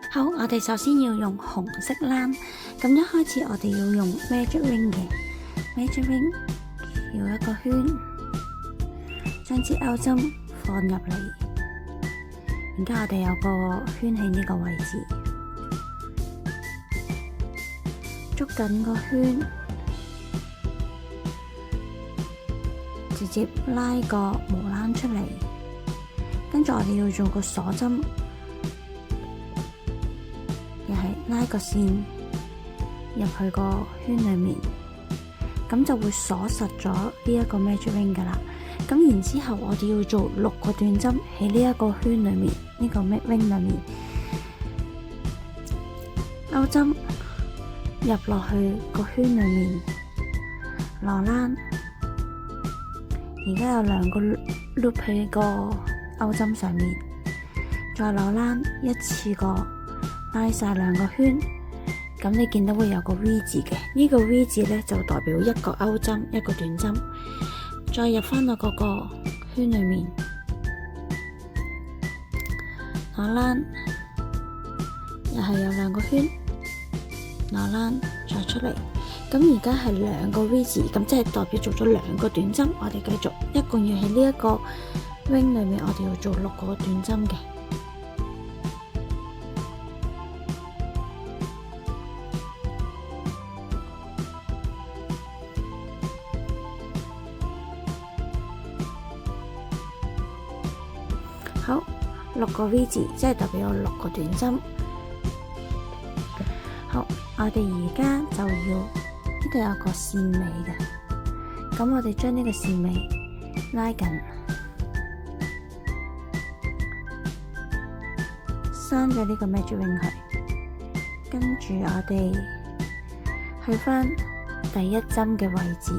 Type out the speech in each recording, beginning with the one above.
好，我哋首先要用紅色籃，咁一開始我哋要用 Magic Ring 嘅 Magic Ring， 繞一個圈，將支鈎針放入嚟，然之後我哋有個圈喺呢個位置，捉緊個圈，直接拉個毛籃出嚟，跟住我哋要做個鎖針。又係拉個線入去個圈裏面，咁就會鎖實咗呢一個 Magic Ring 噶啦。咁然之後我哋要做6個斷針喺呢一個圈裏面，呢個 Magic Ring 裏面，鈎針入落去個圈裏面，羅欄，而家有2個 loop 喺個鈎針上面，再羅欄一次過。拉晒2個圈，咁你見到會有個 V 字嘅，呢個 V 字呢，就代表1個鈎針，1個斷針，再入翻到嗰個圈裏面，攞欄，又係有2個圈，攞欄再出嚟，咁而家係2個 V 字，咁即係代表做咗2個斷針，我哋繼續，一共要喺呢一個 ring 裏面，我哋要做6個斷針嘅。好，6個 V 字，即係代表有6個斷針。好，我哋而家就要呢度有個線尾嘅，咁我哋將呢個線尾拉緊，閂咗呢個 Magic Ring 佢，跟住我哋去返第一針嘅位置。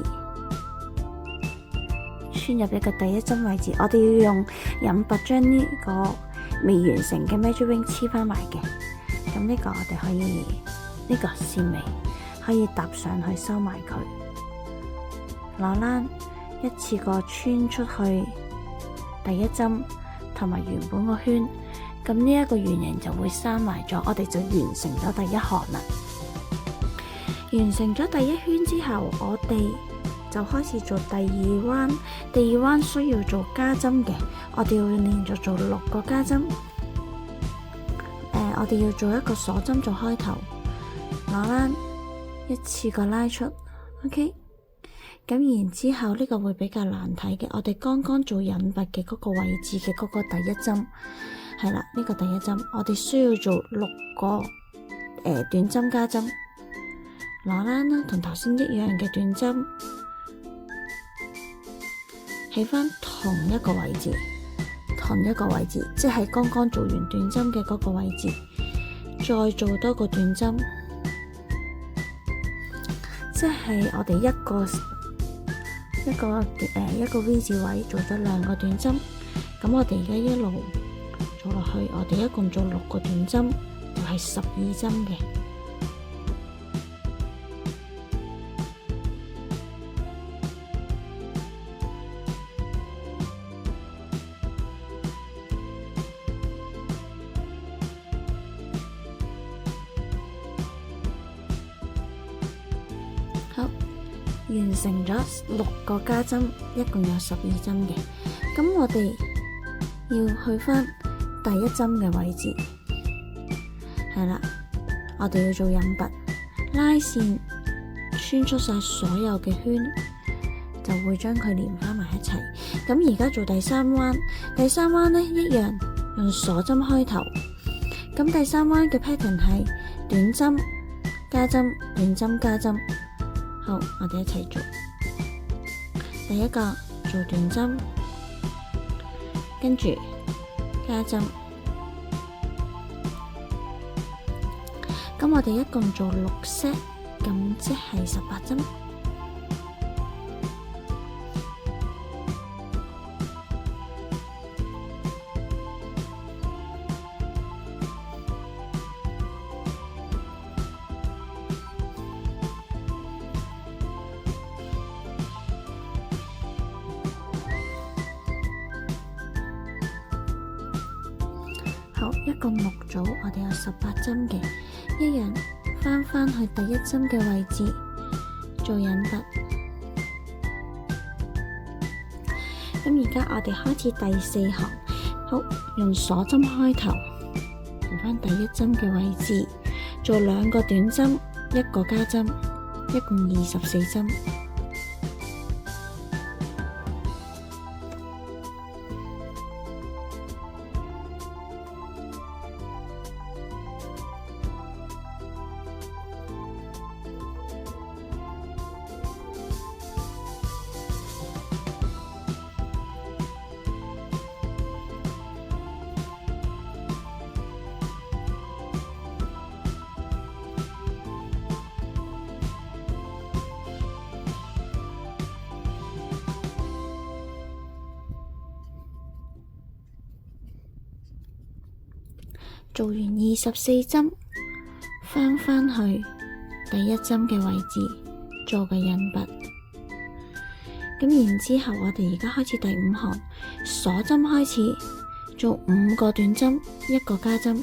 穿入一個第一針位置，我哋要用引拔將呢個未完成嘅 Magic Ring 黐翻埋嘅。咁呢個我哋可以呢個線尾可以搭上去收埋佢，攞欄一次過穿出去第一針同埋原本個圈，咁呢一個圓形就會閂埋咗，我哋就完成咗第一行啦。完成咗第一圈之後，我哋就開始做第2彎，第2彎需要做加針嘅，我哋要連續做6個加針。我哋要做一個鎖針做開頭，攞欄一次過拉出 ，OK。咁然之後呢個會比較難睇嘅，我哋剛剛做引拔嘅嗰個位置嘅嗰個第一針，係啦，呢個第一針，我哋需要做6個短針加針，攞欄啦，同頭先一樣嘅短針。喺返同一個位置，即係剛剛做完斷針嘅嗰個位置，再做多個斷針，即係我哋一個 V 字位做咗2個斷針。咁我哋而家一路做落去，我哋一共做6個斷針，就係12針嘅。好，完成咗6個加針，一共有12針嘅。咁我哋要去返第一針嘅位置，係啦，我哋要做引拔，拉線穿出晒所有嘅圈，就會將佢連返埋一齊。咁而家做第3彎，第3彎呢一樣用鎖針開頭。咁第3彎嘅 pattern 係短針加針，短針加針。好，我哋一齊做。第一個做短針，跟住加針。咁我哋一共做6 set， 咁即係18針。一個目組我哋有18針嘅，一樣返去第一針嘅位置做引拔。咁而家我哋開始第4行，好，用鎖針開頭，回返第一針嘅位置，做2個短針，1個加針，一共24針。做完24針，返去第一針嘅位置做個引拔。咁然之後，我哋而家開始第5行，鎖針開始做5個短針，1個加針。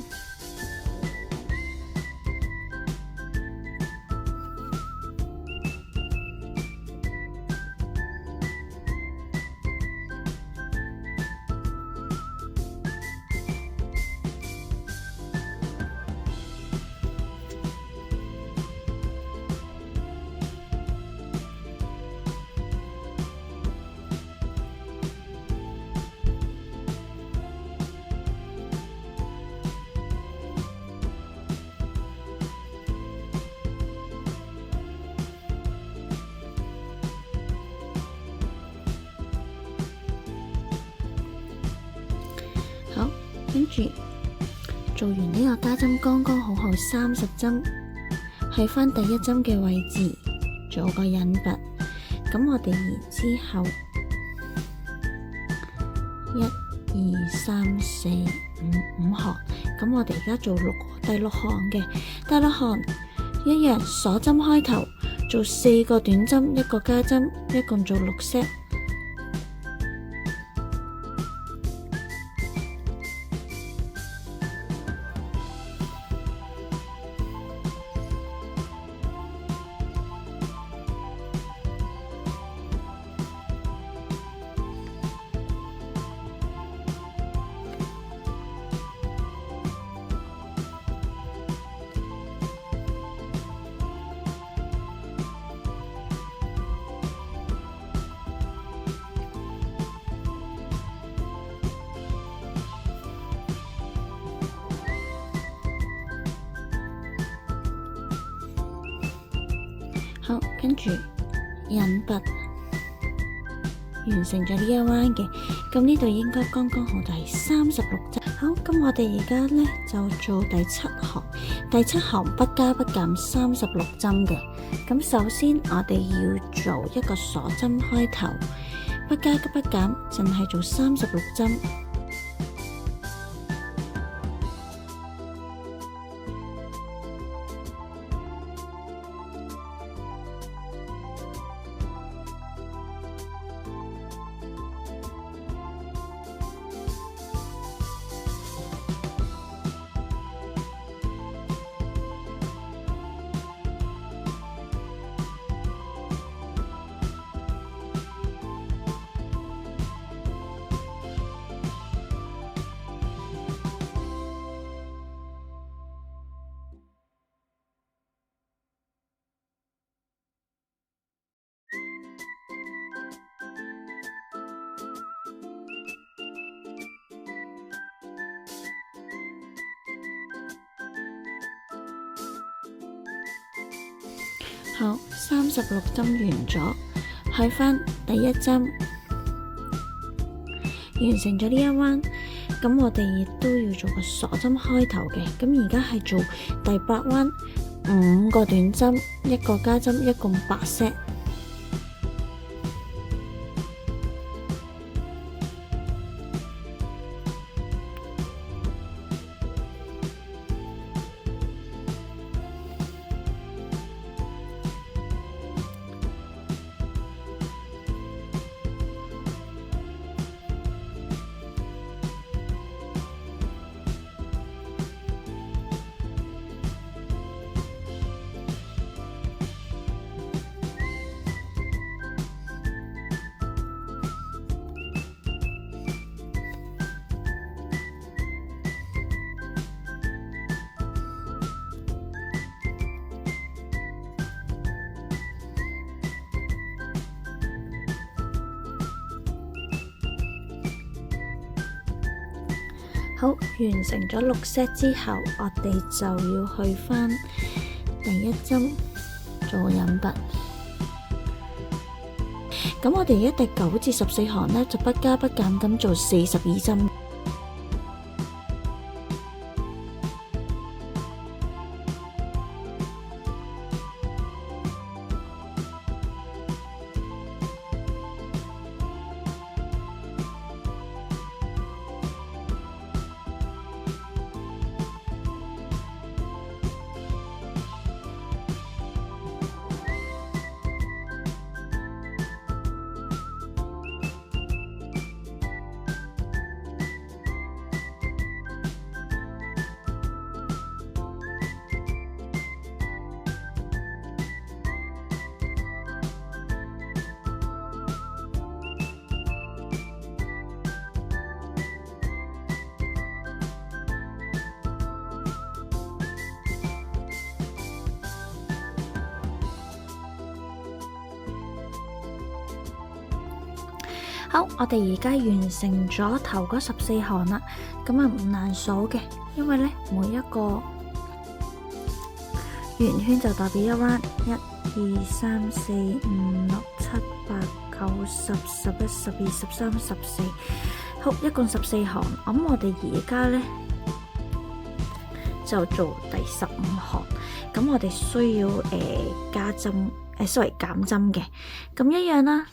好，跟住做完呢個加針，剛剛好30針，去返第一針嘅位置做個引拔。咁我哋然之後1、2、3、4、5行，咁我哋而家做第6行嘅，第6行一樣鎖針開頭，做4個短針，1個加針，一共做6 set。好，跟住引拔完成咗呢一彎嘅，咁呢度應該剛剛好第36針。好，咁我哋而家呢就做第7行，第7行不加不減36針嘅。咁首先我哋要做一個鎖針開頭，不加不減，淨係做36針。好，36針完咗，去返第一針，完成咗呢一彎，咁我哋亦都要做個鎖針開頭嘅。咁而家係做第8彎，5個短針，1個加針，一共8 set。好，完成咗6 set 之後，我哋就要去返第一針做引拔。咁我哋而家第9至14行呢，就不加不減咁做42針。好，我哋而家完成咗頭嗰14行啦，咁啊唔難數嘅，因為呢每一個圓圈就代表一 round， 1、2、3、4、5、6、7、8、9、10、11、12、13、14，好，一共14行。咁我哋而家呢就做第15行，咁我哋需要加針減針嘅，咁一樣啦。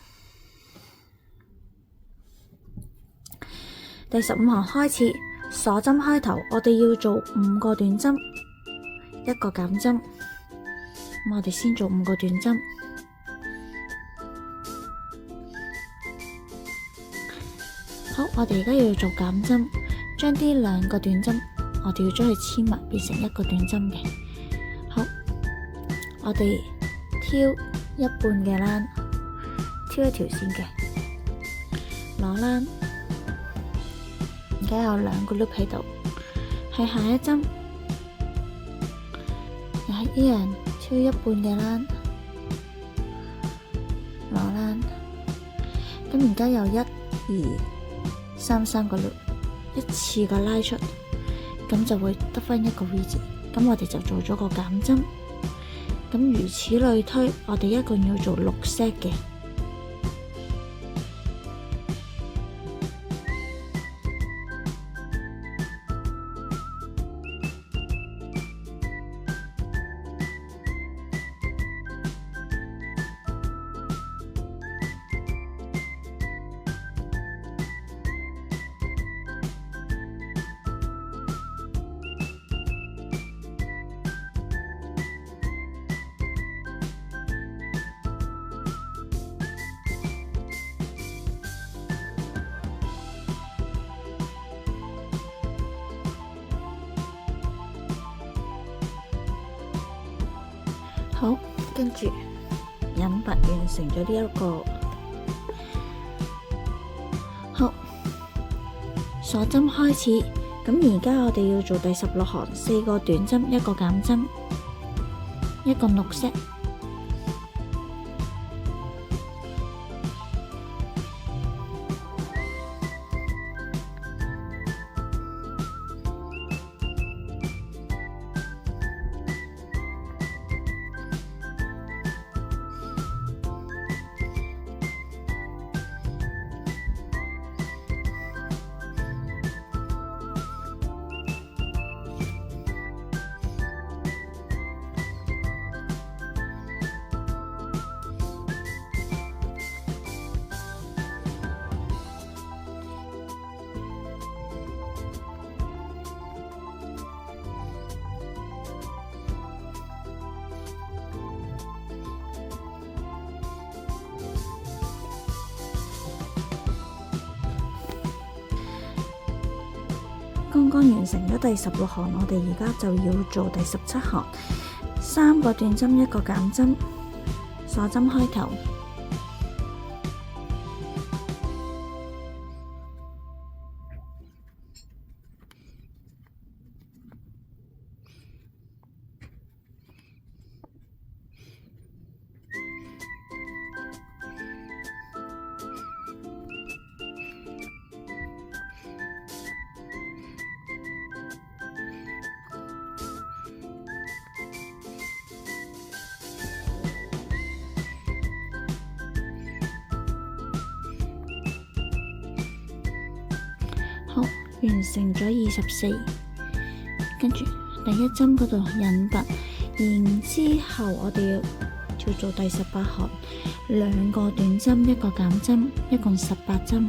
第15行開始，鎖針開頭，我哋要做5個短針，1個減針。咁我哋先做5個短針。好，我哋而家要做減針，將呢2個短針，我哋要將佢黐埋，變成1個短針嘅。好，我哋挑一半嘅欄，挑一條線嘅，攞欄。而家有2個 loop 喺度，喺下一針又係一樣挑一半嘅欄，攞欄。咁而家有1、2、3個 loop， 一次過拉出，咁就會得返1個 V 字。咁我哋就做咗個減針。咁如此類推，我哋一共要做6 set 嘅。好，跟住引拔完成咗呢一個，好，鎖針開始。咁而家我哋要做第16行，4個短針，1個減針，一共6 set。剛剛完成咗第16行，我哋而家就要做第17行，3個短針，1個減針，鎖針開頭。完成咗24，跟住第一針嗰度引拔，然之後我哋要做第18項，2個短針1個減針，一共18針。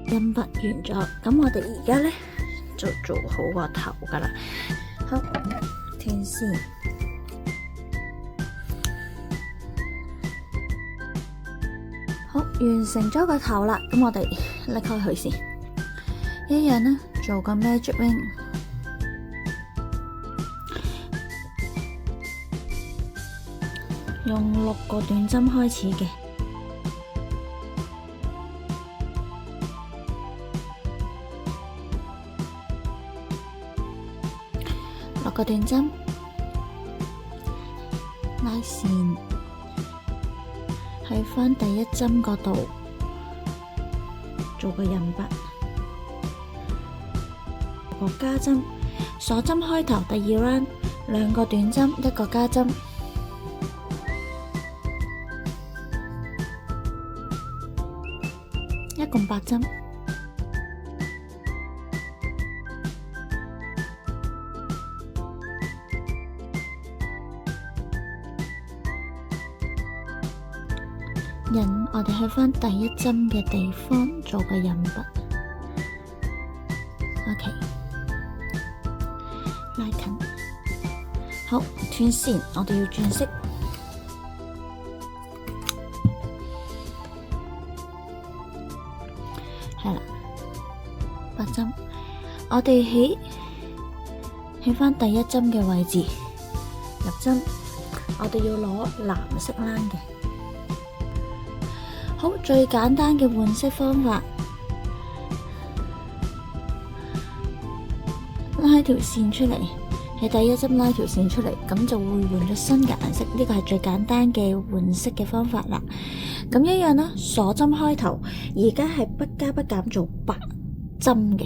引拔完咗，咁我哋而家呢就做好個頭噶啦。好，斷線。好，完成咗個頭啦，咁我哋拎開佢先，一樣呢做個 magic ring， 用6個短針開始嘅。6個短針，拉線，喺返第一針嗰度做個引拔，個加針，鎖針開頭第2 round， 2個短針1個加針，一共8針。我哋去返第一針嘅地方做個引拔 ，OK， 拉近，好，斷線，我哋要轉色，係啦，8針，我哋喺返第一針嘅位置入針，我哋要攞藍色欄嘅。好，最簡單嘅換色方法，拉條線出嚟，喺第一針拉條線出嚟，咁就會換咗新嘅顏色。呢個係最簡單嘅換色嘅方法啦。咁一樣啦，鎖針開頭，而家係不加不減做8針嘅。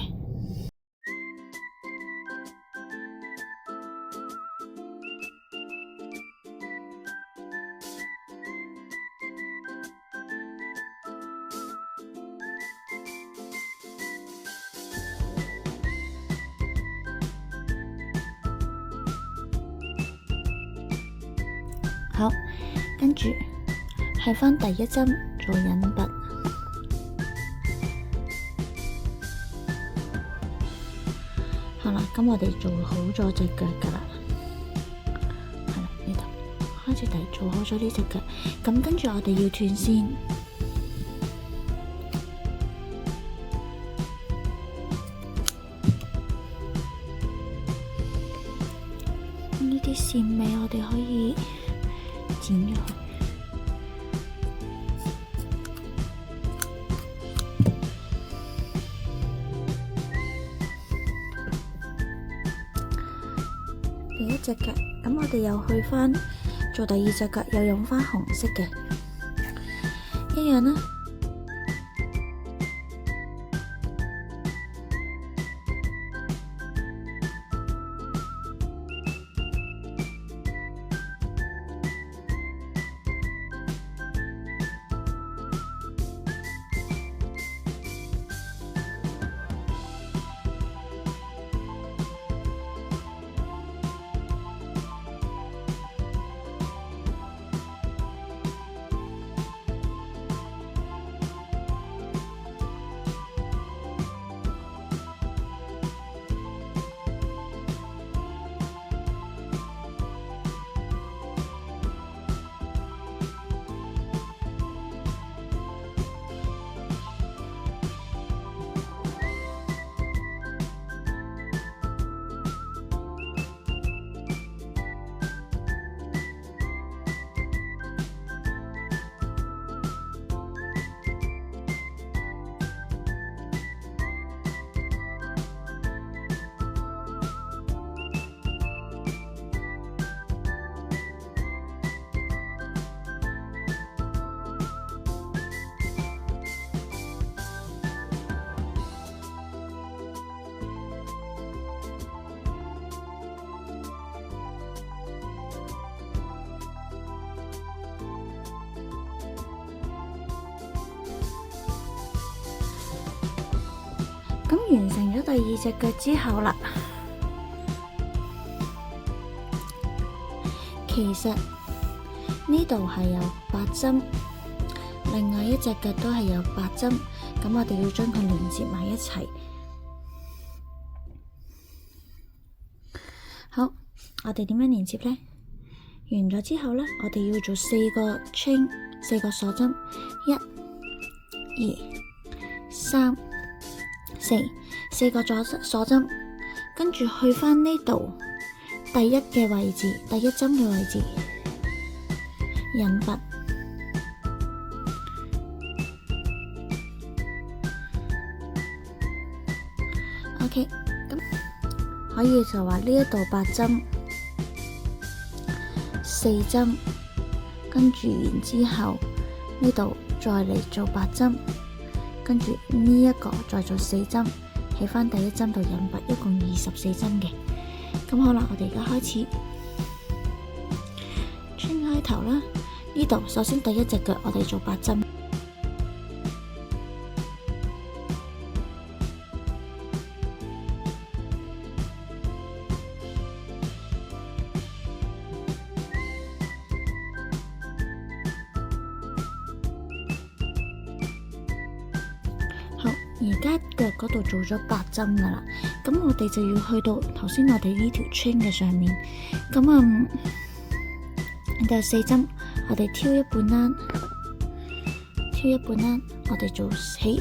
好，跟住係返第一針做引拔，好啦，咁我哋做好咗隻腳噶啦，係啦，呢度開始做好咗呢隻腳，咁跟住我哋要斷線，呢啲線尾我哋可以剪咗佢，第一隻腳，咁我哋又去返做第二隻腳，又用返紅色嘅，一樣啦。咁完成咗第二隻腳之後啦，其實呢度係有8針，另外一隻腳都係有8針，咁我哋要將佢連接埋一齊。好，我哋點樣連接呢？完咗之後呢，我哋要做4個 chain， 4個鎖針，1、2、3、4， 4個鎖針，跟住去返呢度第一嘅位置，第一針嘅位置，引拔。OK， 咁可以就話呢一度8針，4針，跟住然之後呢度再嚟做8針，跟住呢一個再做4針，起返第一針度引拔，一共24針嘅。咁好啦，我哋而家開始穿開頭啦。呢度首先第一隻腳我哋做8針。好，而家腳嗰度做咗8針噶啦，咁我哋就要去到頭先我哋呢條 chain 嘅上面，咁第4針，我哋挑一半欄，我哋做4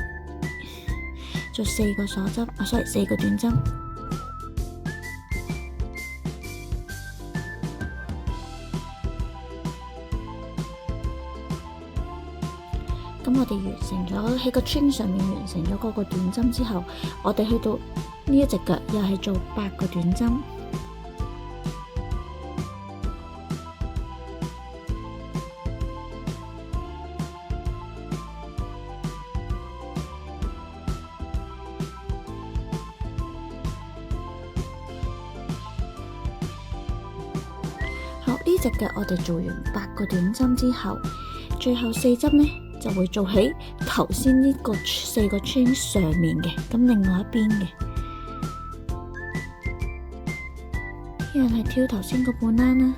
個鎖針，4個短針。咁我哋完成咗喺個 chain 上面完成咗嗰個短針之後，我哋去到呢一隻腳又係做8個短針。好，呢隻腳我哋做完8個短針之後，最後4針呢就會做喺頭先呢個4個 chain 上面嘅，咁另外一邊嘅一樣係挑頭先個半欄啦。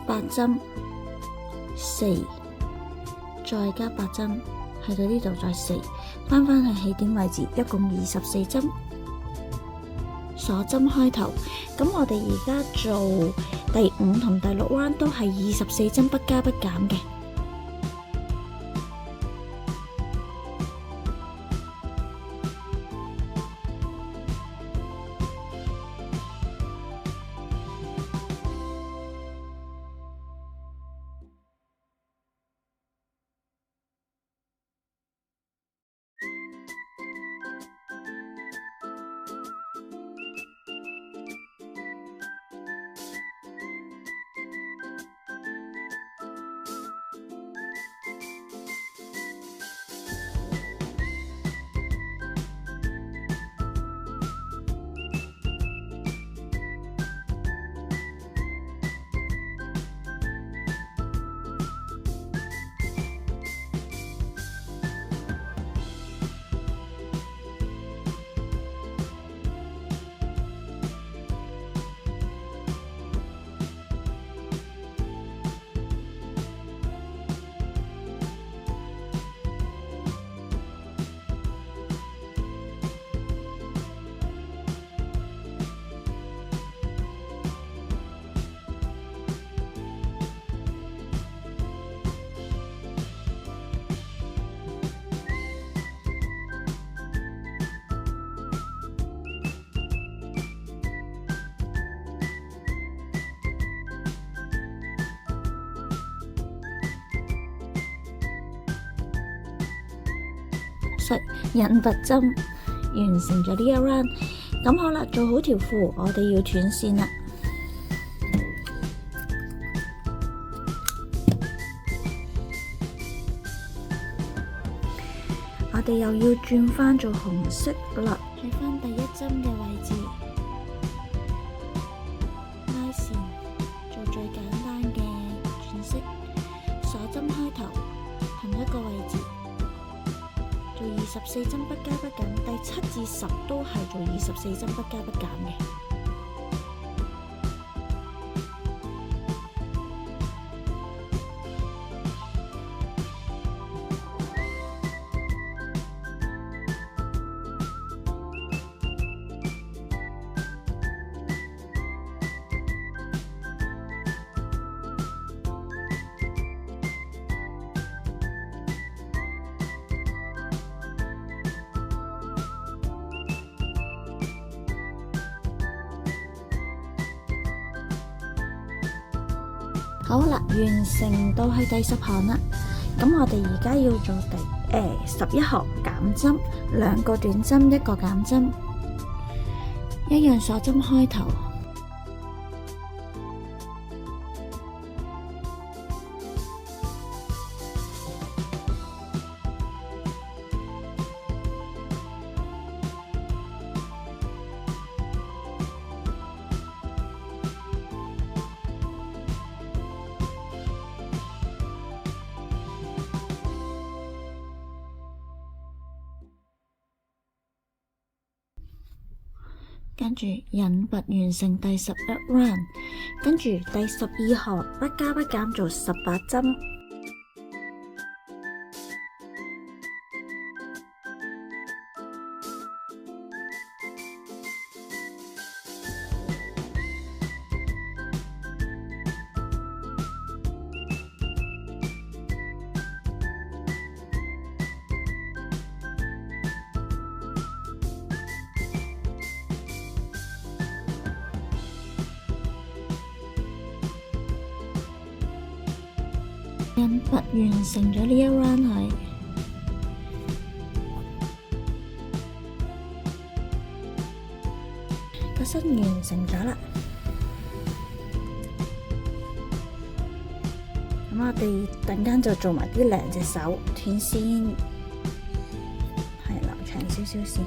8針4。再加8針，去到呢度再4，翻返去起點位置，一共24針，鎖針開頭。咁我哋而家做第5同第6彎都係24針，不加不減嘅。引拔針完成咗呢一 round， 咁好啦，做好條褲，我哋要斷線啦。我哋又要轉翻做紅色啦，喺翻第一針嘅位置拉線，做最簡單嘅轉色，鎖針開頭同一個位置做24針不加不減，第7至10都係做24針不加不減嘅。好啦，完成到去第10行啦。咁我哋而家要做第11行減針，2個短針1個減針，一樣鎖針開頭，跟住引拔完成第11 round， 跟住第12行不加不減做18針。引拔完成咗呢一 round 係，個身完成咗啦。咁我哋陣間就做埋啲2隻手斷線，係留長少少線。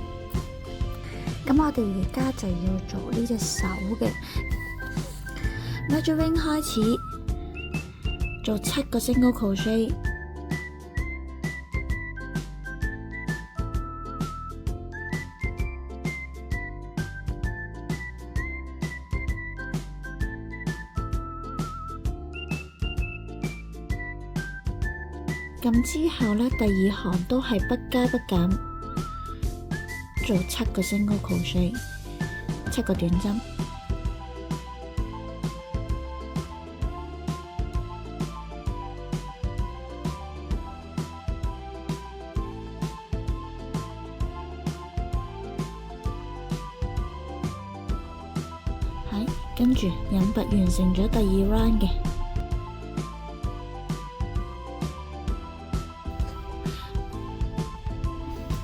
咁我哋而家就要做呢隻手嘅 measuring 開始。做7個 single crochet，咁之後呢，第2行都係不加不減，做7個 single crochet， 7個短針。跟住引拔完成咗第2 round 嘅，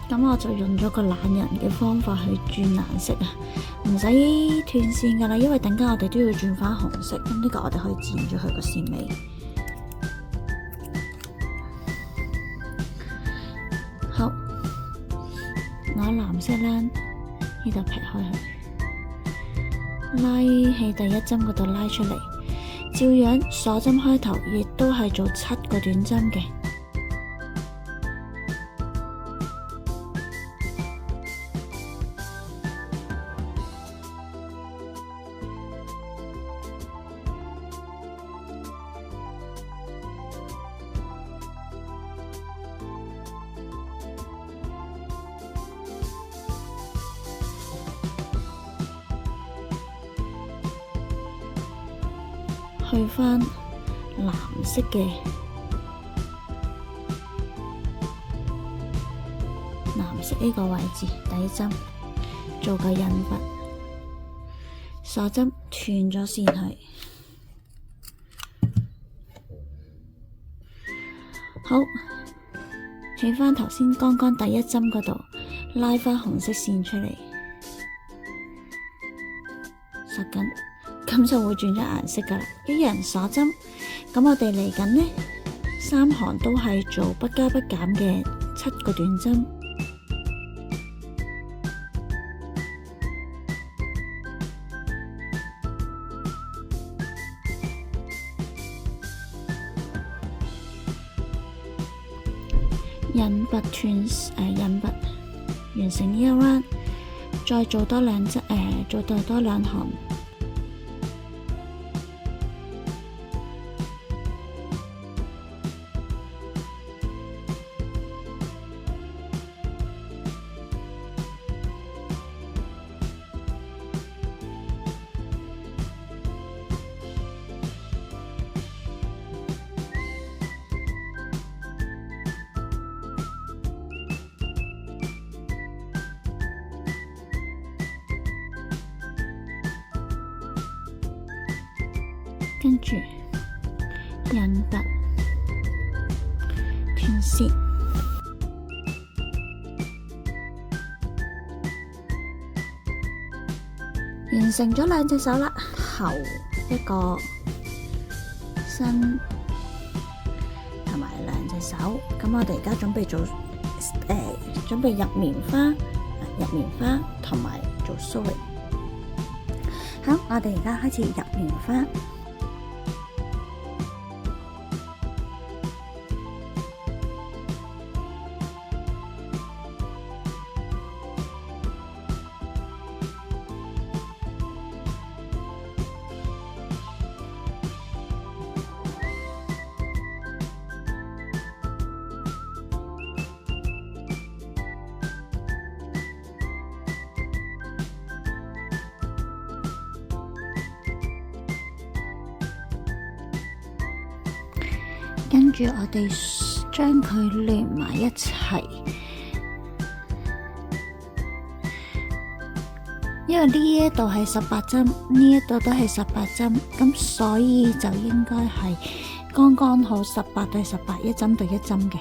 咁我就用咗個懶人嘅方法去轉顏色啊，唔使斷線噶啦，因為等間我哋都要轉翻紅色，咁呢個我哋可以剪咗佢個線尾。好，攞藍色啦，呢度劈開佢。拉喺第1針嗰度拉出嚟，照樣鎖針開頭，亦都係做7個短針嘅。去返藍色嘅呢個位置，第1針做個引拔，鎖針斷咗線去。好，起返頭先剛剛第1針嗰度，拉返紅色線出嚟，塞緊。咁就會轉咗顏色噶啦，一樣鎖針。咁我哋嚟緊呢3行都係做不加不減嘅7個短針。引拔引拔完成呢一 round， 再做多2行。跟住引拔斷線，完成咗2隻手啦。後一個身同埋2隻手，咁我哋而家準備入棉花同埋做 sewing。好，我哋而家開始入棉花。跟住我哋將佢連埋一齊，因為呢一度係18針，呢一度都係18針，咁所以就應該係剛剛好18對18，一針對一針嘅。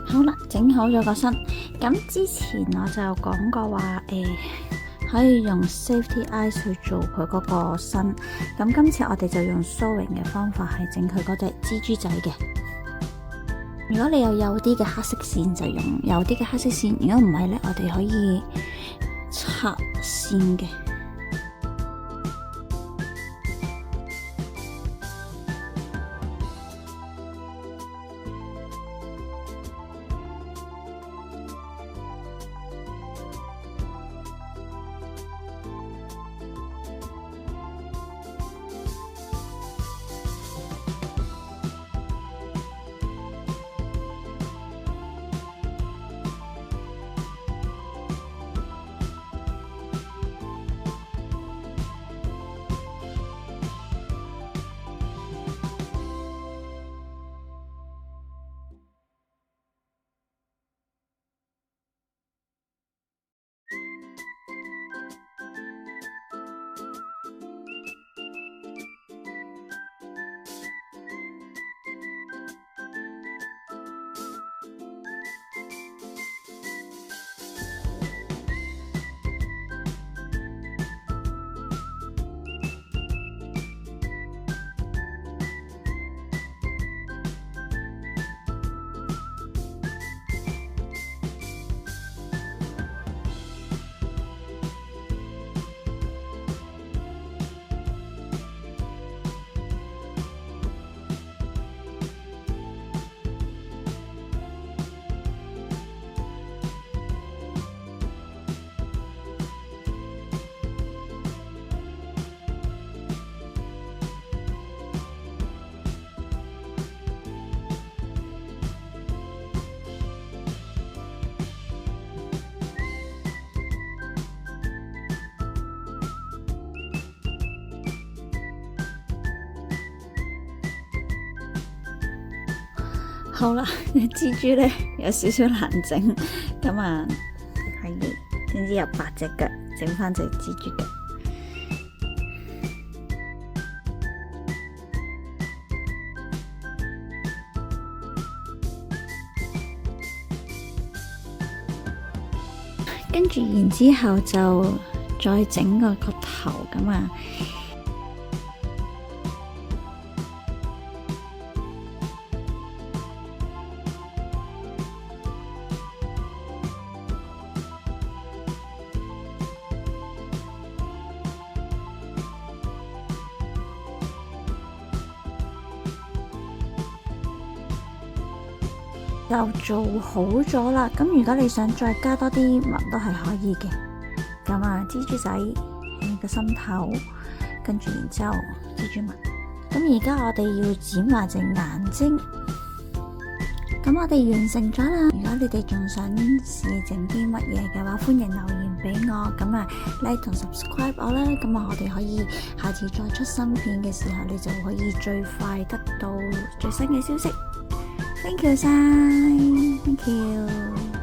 好啦，整好咗個身。咁之前我就講過話，可可以用 Safety Eyes 去做佢嗰個身。咁今次我哋就用 sewing 嘅方法係整佢嗰隻蜘蛛仔嘅。如果你有幼啲嘅黑色線，就用幼啲嘅黑色線；如果唔係呢，我哋可以拆線嘅。好啦，蜘蛛呢有少少難整，咁啊係點知有8隻腳，整翻隻蜘蛛腳。跟住然之後就再整個頭咁啊。就做好咗啦，咁如果你想再加多啲紋都係可以嘅。咁啊，蜘蛛仔喺個心頭，跟住然之後蜘蛛紋。咁而家我哋要剪埋隻眼睛。咁我哋完成咗啦。如果你哋仲想試整啲乜嘢嘅話，歡迎留言俾我。咁啊 like 同 subscribe 我啦。咁啊，我哋可以下次再出新片嘅時候，你就可以最快得到最新嘅消息。Thank you 晒，Thank you。